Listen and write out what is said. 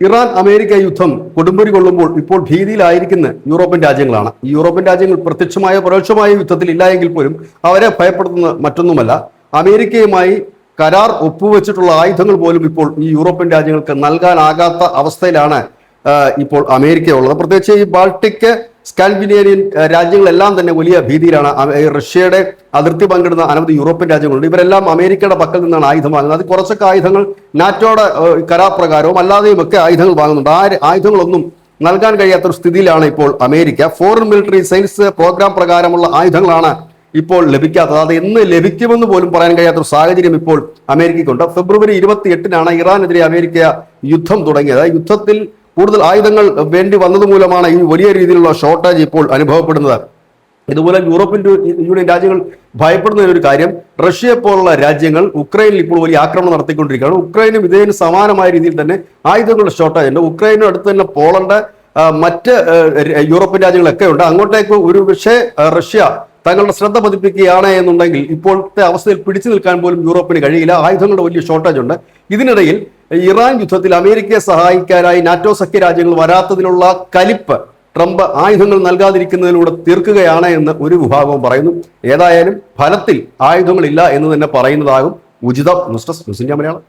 Iran America യുദ്ധം കൊടുമ്പിരി കൊള്ളുമ്പോൾ ഇപ്പോൾ ഭീതിയിലായിരിക്കുന്ന European രാജ്യങ്ങളാണ്. ഈ യൂറോപ്യൻ രാജ്യങ്ങൾ പ്രത്യക്ഷമായ പരോക്ഷമായ യുദ്ധത്തിൽ ഇല്ല എങ്കിൽ പോലും അവരെ ഭയപ്പെടുത്തുന്ന മറ്റൊന്നുമല്ല, അമേരിക്കയുമായി കരാർ ഒപ്പുവെച്ചിട്ടുള്ള ആയുധങ്ങൾ പോലും ഇപ്പോൾ ഈ യൂറോപ്യൻ രാജ്യങ്ങൾക്ക് നൽകാനാകാത്ത അവസ്ഥയിലാണ് ഇപ്പോൾ അമേരിക്ക ഉള്ളത്. പ്രത്യേകിച്ച് ഈ ബാൾട്ടിക് സ്കാൻഡിനേവിയൻ രാജ്യങ്ങളെല്ലാം തന്നെ വലിയ ഭീതിയിലാണ്. റഷ്യയുടെ അതിർത്തി പങ്കിടുന്ന അനവധി യൂറോപ്യൻ രാജ്യങ്ങളുണ്ട്. ഇവരെല്ലാം അമേരിക്കയുടെ പക്കൽ നിന്നാണ് ആയുധം വാങ്ങുന്നത്. അത് കുറച്ചൊക്കെ ആയുധങ്ങൾ നാറ്റോയുടെ കരാർ പ്രകാരവും അല്ലാതെയും ഒക്കെ ആയുധങ്ങൾ വാങ്ങുന്നുണ്ട്. ആ ആയുധങ്ങളൊന്നും നൽകാൻ കഴിയാത്തൊരു സ്ഥിതിയിലാണ് ഇപ്പോൾ America. Foreign military science program പ്രകാരമുള്ള ആയുധങ്ങളാണ് ഇപ്പോൾ ലഭിക്കാത്തത്. അത് എന്ന് ലഭിക്കുമെന്ന് പോലും പറയാൻ കഴിയാത്തൊരു സാഹചര്യം ഇപ്പോൾ അമേരിക്കയ്ക്കുണ്ട്. ഫെബ്രുവരി 28-നാണ് ഇറാനെതിരെ അമേരിക്ക യുദ്ധം തുടങ്ങിയത്. യുദ്ധത്തിൽ കൂടുതൽ ആയുധങ്ങൾ വേണ്ടി വന്നതുമൂലമാണ് ഈ വലിയ രീതിയിലുള്ള ഷോർട്ടേജ് ഇപ്പോൾ അനുഭവപ്പെടുന്നത്. ഇതുപോലെ യൂറോപ്യൻ യൂണിയൻ രാജ്യങ്ങൾ ഭയപ്പെടുന്ന ഒരു കാര്യം, റഷ്യയെ പോലുള്ള രാജ്യങ്ങൾ ഉക്രൈനിൽ ഇപ്പോൾ വലിയ ആക്രമണം നടത്തിക്കൊണ്ടിരിക്കുകയാണ്. ഉക്രൈനും ഇതിന് സമാനമായ രീതിയിൽ തന്നെ ആയുധങ്ങളുടെ ഷോർട്ടേജ് ഉണ്ട്. ഉക്രൈനും അടുത്ത് തന്നെ പോളണ്ട്, മറ്റ് യൂറോപ്യൻ രാജ്യങ്ങളൊക്കെ ഉണ്ട്. അങ്ങോട്ടേക്ക് ഒരു പക്ഷേ റഷ്യ തങ്ങളുടെ ശ്രദ്ധ പതിപ്പിക്കുകയാണ് എന്നുണ്ടെങ്കിൽ ഇപ്പോഴത്തെ അവസ്ഥയിൽ പിടിച്ചു നിൽക്കാൻ പോലും യൂറോപ്പിന് കഴിയില്ല. ആയുധങ്ങളുടെ വലിയ ഷോർട്ടേജ് ഉണ്ട്. ഇതിനിടയിൽ ഇറാൻ യുദ്ധത്തിൽ അമേരിക്കയെ സഹായിക്കാനായി നാറ്റോ സഖ്യ രാജ്യങ്ങൾ വരാത്തതിനുള്ള കലിപ്പ് ട്രംപ് ആയുധങ്ങൾ നൽകാതിരിക്കുന്നതിലൂടെ തീർക്കുകയാണ് എന്ന് ഒരു വിഭാഗവും പറയുന്നു. ഏതായാലും ഫലത്തിൽ ആയുധങ്ങളില്ല എന്ന് തന്നെ പറയുന്നതാകും ഉചിതം. News desk news India Malayalam.